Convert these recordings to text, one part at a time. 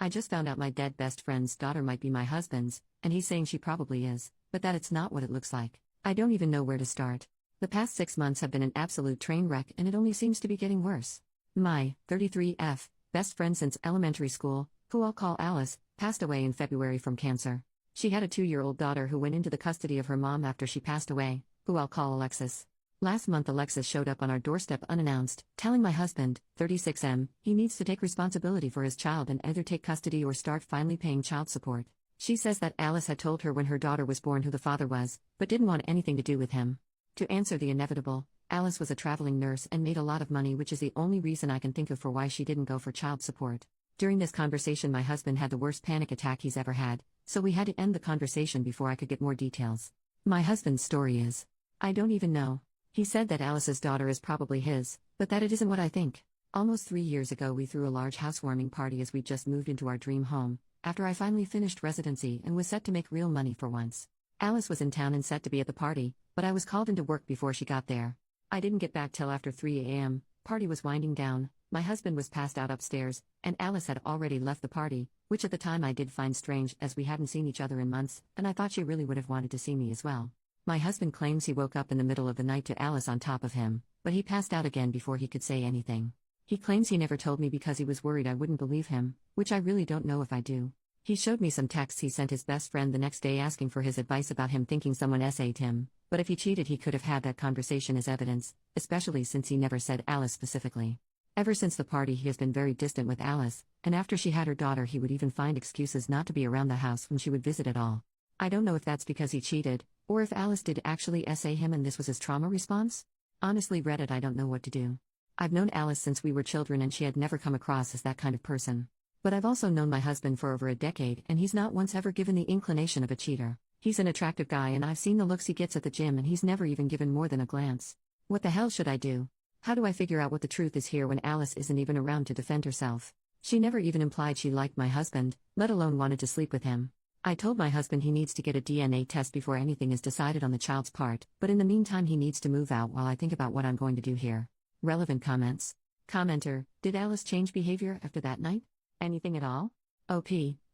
I just found out my dead best friend's daughter might be my husband's, and he's saying she probably is, but that it's not what it looks like. I don't even know where to start. The past 6 months have been an absolute train wreck and it only seems to be getting worse. My 33F best friend since elementary school, who I'll call Alice, passed away in February from cancer. She had a 2-year-old daughter who went into the custody of her mom after she passed away, who I'll call Alexis. Last month Alexis showed up on our doorstep unannounced, telling my husband, 36M, he needs to take responsibility for his child and either take custody or start finally paying child support. She says that Alice had told her when her daughter was born who the father was, but didn't want anything to do with him. To answer the inevitable, Alice was a traveling nurse and made a lot of money, which is the only reason I can think of for why she didn't go for child support. During this conversation my husband had the worst panic attack he's ever had, so we had to end the conversation before I could get more details. My husband's story is, I don't even know. He said that Alice's daughter is probably his, but that it isn't what I think. Almost 3 years ago we threw a large housewarming party as we just moved into our dream home, after I finally finished residency and was set to make real money for once. Alice was in town and set to be at the party, but I was called into work before she got there. I didn't get back till after 3 a.m., party was winding down, my husband was passed out upstairs, and Alice had already left the party, which at the time I did find strange as we hadn't seen each other in months, and I thought she really would have wanted to see me as well. My husband claims he woke up in the middle of the night to Alice on top of him, but he passed out again before he could say anything. He claims he never told me because he was worried I wouldn't believe him, which I really don't know if I do. He showed me some texts he sent his best friend the next day asking for his advice about him thinking someone SA'd him, but if he cheated he could have had that conversation as evidence, especially since he never said Alice specifically. Ever since the party he has been very distant with Alice, and after she had her daughter he would even find excuses not to be around the house when she would visit at all. I don't know if that's because he cheated, or if Alice did actually SA him and this was his trauma response? Honestly Reddit, I don't know what to do. I've known Alice since we were children and she had never come across as that kind of person. But I've also known my husband for over a decade and he's not once ever given the inclination of a cheater. He's an attractive guy and I've seen the looks he gets at the gym and he's never even given more than a glance. What the hell should I do? How do I figure out what the truth is here when Alice isn't even around to defend herself? She never even implied she liked my husband, let alone wanted to sleep with him. I told my husband he needs to get a DNA test before anything is decided on the child's part, but in the meantime he needs to move out while I think about what I'm going to do here. Relevant comments. Commenter, did Alice change behavior after that night? Anything at all? OP,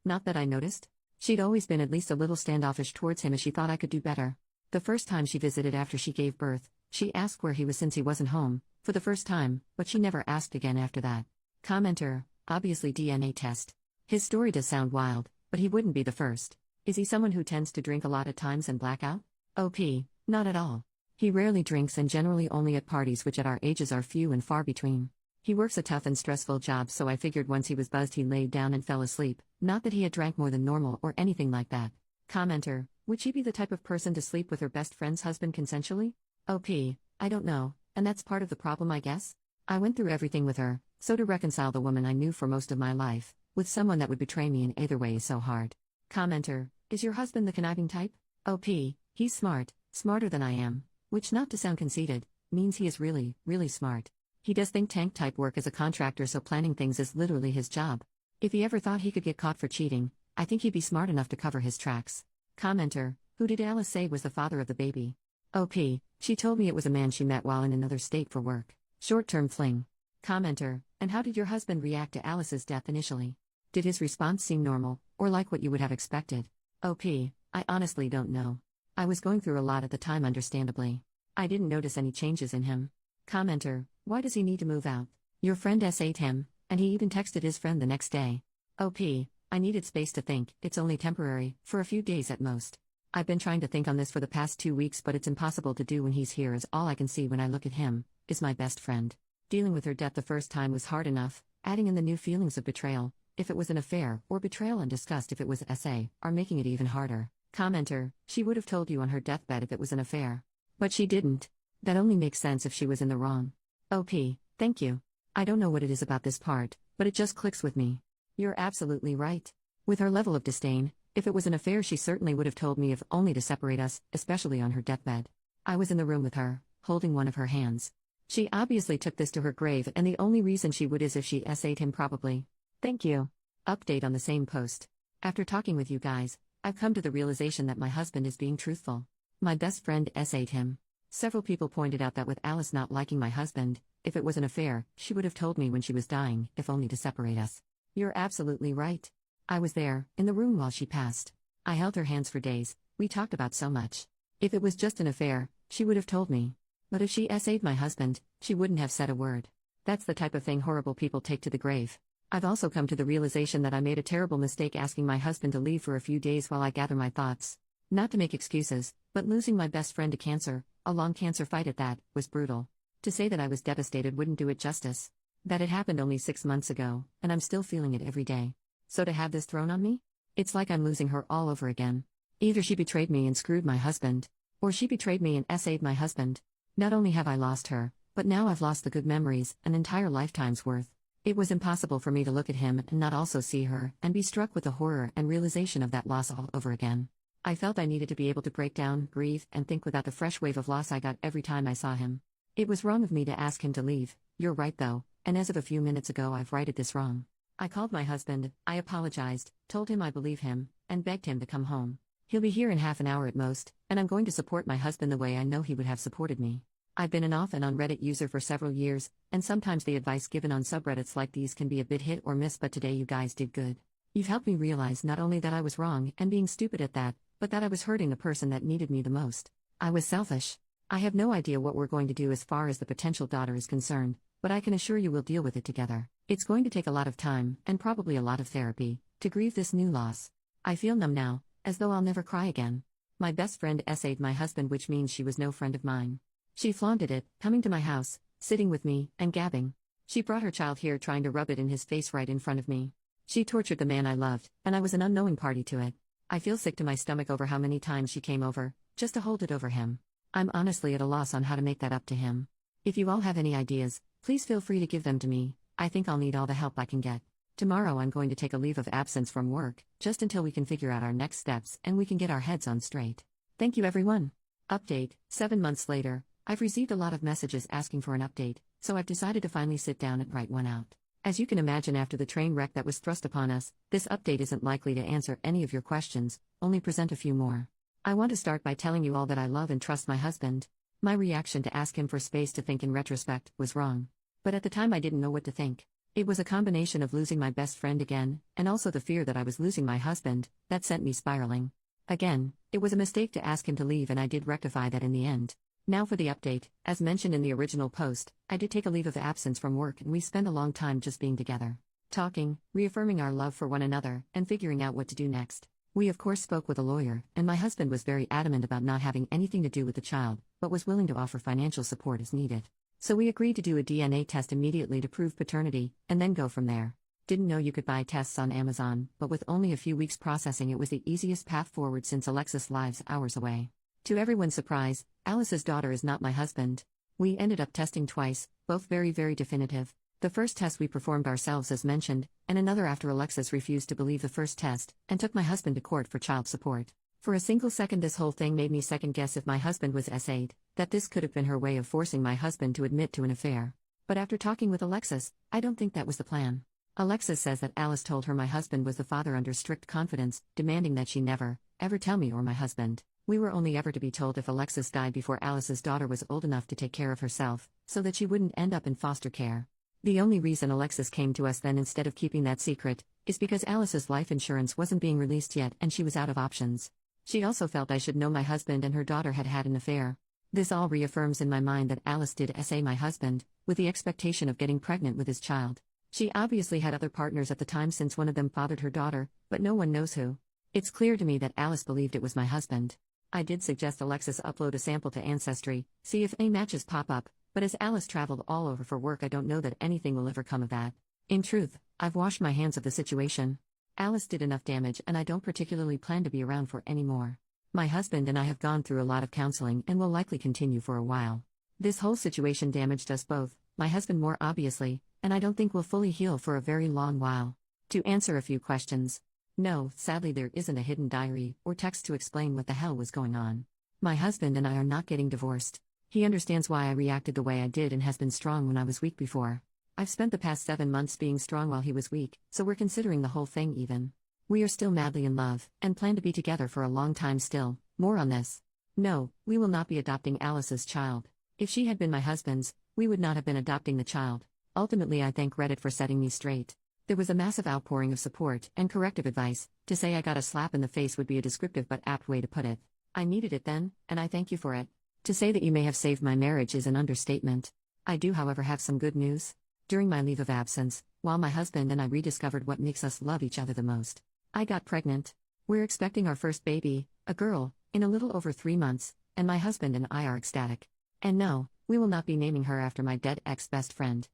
not that I noticed. She'd always been at least a little standoffish towards him as she thought I could do better. The first time she visited after she gave birth, she asked where he was since he wasn't home, for the first time, but she never asked again after that. Commenter, obviously DNA test. His story does sound wild, but he wouldn't be the first. Is he someone who tends to drink a lot at times and black out? OP, not at all. He rarely drinks and generally only at parties, which at our ages are few and far between. He works a tough and stressful job, so I figured once he was buzzed he laid down and fell asleep, not that he had drank more than normal or anything like that. Commenter, would she be the type of person to sleep with her best friend's husband consensually? OP, I don't know, and that's part of the problem I guess. I went through everything with her, so to reconcile the woman I knew for most of my life with someone that would betray me in either way is so hard. Commenter, is your husband the conniving type? OP, he's smart, smarter than I am, which, not to sound conceited, means he is really, really smart. He does think tank type work as a contractor, so planning things is literally his job. If he ever thought he could get caught for cheating, I think he'd be smart enough to cover his tracks. Commenter, who did Alice say was the father of the baby? OP, she told me it was a man she met while in another state for work. Short-term fling. Commenter, and how did your husband react to Alice's death initially? Did his response seem normal, or like what you would have expected? OP, I honestly don't know. I was going through a lot at the time, understandably. I didn't notice any changes in him. Commenter, why does he need to move out? Your friend SA'd him, and he even texted his friend the next day. OP, I needed space to think, it's only temporary, for a few days at most. I've been trying to think on this for the past 2 weeks, but it's impossible to do when he's here, as all I can see when I look at him is my best friend. Dealing with her death the first time was hard enough, adding in the new feelings of betrayal, if it was an affair, or betrayal and disgust if it was SA, are making it even harder. Commenter, she would have told you on her deathbed if it was an affair. But she didn't. That only makes sense if she was in the wrong. OP, thank you. I don't know what it is about this part, but it just clicks with me. You're absolutely right. With her level of disdain, if it was an affair she certainly would have told me, if only to separate us, especially on her deathbed. I was in the room with her, holding one of her hands. She obviously took this to her grave, and the only reason she would is if she SA'd him probably. Thank you. Update on the same post. After talking with you guys, I've come to the realization that my husband is being truthful. My best friend SA'd him. Several people pointed out that with Alice not liking my husband, if it was an affair, she would have told me when she was dying, if only to separate us. You're absolutely right. I was there, in the room while she passed. I held her hands for days, we talked about so much. If it was just an affair, she would have told me. But if she essayed my husband, she wouldn't have said a word. That's the type of thing horrible people take to the grave. I've also come to the realization that I made a terrible mistake asking my husband to leave for a few days while I gather my thoughts. Not to make excuses, but losing my best friend to cancer, a long cancer fight at that, was brutal. To say that I was devastated wouldn't do it justice. That it happened only 6 months ago, and I'm still feeling it every day. So to have this thrown on me? It's like I'm losing her all over again. Either she betrayed me and screwed my husband, or she betrayed me and essayed my husband. Not only have I lost her, but now I've lost the good memories, an entire lifetime's worth. It was impossible for me to look at him and not also see her, and be struck with the horror and realization of that loss all over again. I felt I needed to be able to break down, grieve, and think without the fresh wave of loss I got every time I saw him. It was wrong of me to ask him to leave, you're right though, and as of a few minutes ago I've righted this wrong. I called my husband, I apologized, told him I believe him, and begged him to come home. He'll be here in half an hour at most, and I'm going to support my husband the way I know he would have supported me. I've been an off and on Reddit user for several years, and sometimes the advice given on subreddits like these can be a bit hit or miss, but today you guys did good. You've helped me realize not only that I was wrong and being stupid at that, but that I was hurting the person that needed me the most. I was selfish. I have no idea what we're going to do as far as the potential daughter is concerned, but I can assure you we'll deal with it together. It's going to take a lot of time, and probably a lot of therapy, to grieve this new loss. I feel numb now, as though I'll never cry again. My best friend essayed my husband, which means she was no friend of mine. She flaunted it, coming to my house, sitting with me, and gabbing. She brought her child here trying to rub it in his face right in front of me. She tortured the man I loved, and I was an unknowing party to it. I feel sick to my stomach over how many times she came over, just to hold it over him. I'm honestly at a loss on how to make that up to him. If you all have any ideas, please feel free to give them to me. I think I'll need all the help I can get. Tomorrow I'm going to take a leave of absence from work, just until we can figure out our next steps and we can get our heads on straight. Thank you everyone. Update, 7 months later. I've received a lot of messages asking for an update, so I've decided to finally sit down and write one out. As you can imagine, after the train wreck that was thrust upon us, this update isn't likely to answer any of your questions, only present a few more. I want to start by telling you all that I love and trust my husband. My reaction to ask him for space to think in retrospect was wrong. But at the time I didn't know what to think. It was a combination of losing my best friend again, and also the fear that I was losing my husband, that sent me spiraling. Again, it was a mistake to ask him to leave, and I did rectify that in the end. Now for the update. As mentioned in the original post, I did take a leave of absence from work, and we spent a long time just being together. Talking, reaffirming our love for one another, and figuring out what to do next. We of course spoke with a lawyer, and my husband was very adamant about not having anything to do with the child, but was willing to offer financial support as needed. So we agreed to do a DNA test immediately to prove paternity, and then go from there. Didn't know you could buy tests on Amazon, but with only a few weeks processing it was the easiest path forward since Alexis lives hours away. To everyone's surprise, Alice's daughter is not my husband. We ended up testing twice, both very definitive. The first test we performed ourselves as mentioned, and another after Alexis refused to believe the first test, and took my husband to court for child support. For a single second this whole thing made me second guess if my husband was essayed, that this could have been her way of forcing my husband to admit to an affair. But after talking with Alexis, I don't think that was the plan. Alexis says that Alice told her my husband was the father under strict confidence, demanding that she never, ever tell me or my husband. We were only ever to be told if Alexis died before Alice's daughter was old enough to take care of herself, so that she wouldn't end up in foster care. The only reason Alexis came to us then instead of keeping that secret, is because Alice's life insurance wasn't being released yet and she was out of options. She also felt I should know my husband and her daughter had had an affair. This all reaffirms in my mind that Alice did essay my husband, with the expectation of getting pregnant with his child. She obviously had other partners at the time since one of them fathered her daughter, but no one knows who. It's clear to me that Alice believed it was my husband. I did suggest Alexis upload a sample to Ancestry, see if any matches pop up, but as Alice traveled all over for work I don't know that anything will ever come of that. In truth, I've washed my hands of the situation. Alice did enough damage and I don't particularly plan to be around for any more. My husband and I have gone through a lot of counseling and will likely continue for a while. This whole situation damaged us both, my husband more obviously, and I don't think we'll fully heal for a very long while. To answer a few questions. No, sadly there isn't a hidden diary or text to explain what the hell was going on. My husband and I are not getting divorced. He understands why I reacted the way I did and has been strong when I was weak before. I've spent the past 7 months being strong while he was weak, so we're considering the whole thing even. We are still madly in love, and plan to be together for a long time still. More on this. No, we will not be adopting Alice's child. If she had been my husband's, we would not have been adopting the child. Ultimately I thank Reddit for setting me straight. There was a massive outpouring of support and corrective advice. To say I got a slap in the face would be a descriptive but apt way to put it. I needed it then, and I thank you for it. To say that you may have saved my marriage is an understatement. I do, however, have some good news. During my leave of absence, while my husband and I rediscovered what makes us love each other the most, I got pregnant. We're expecting our first baby, a girl, in a little over 3 months, and my husband and I are ecstatic. And no, we will not be naming her after my dead ex-best friend.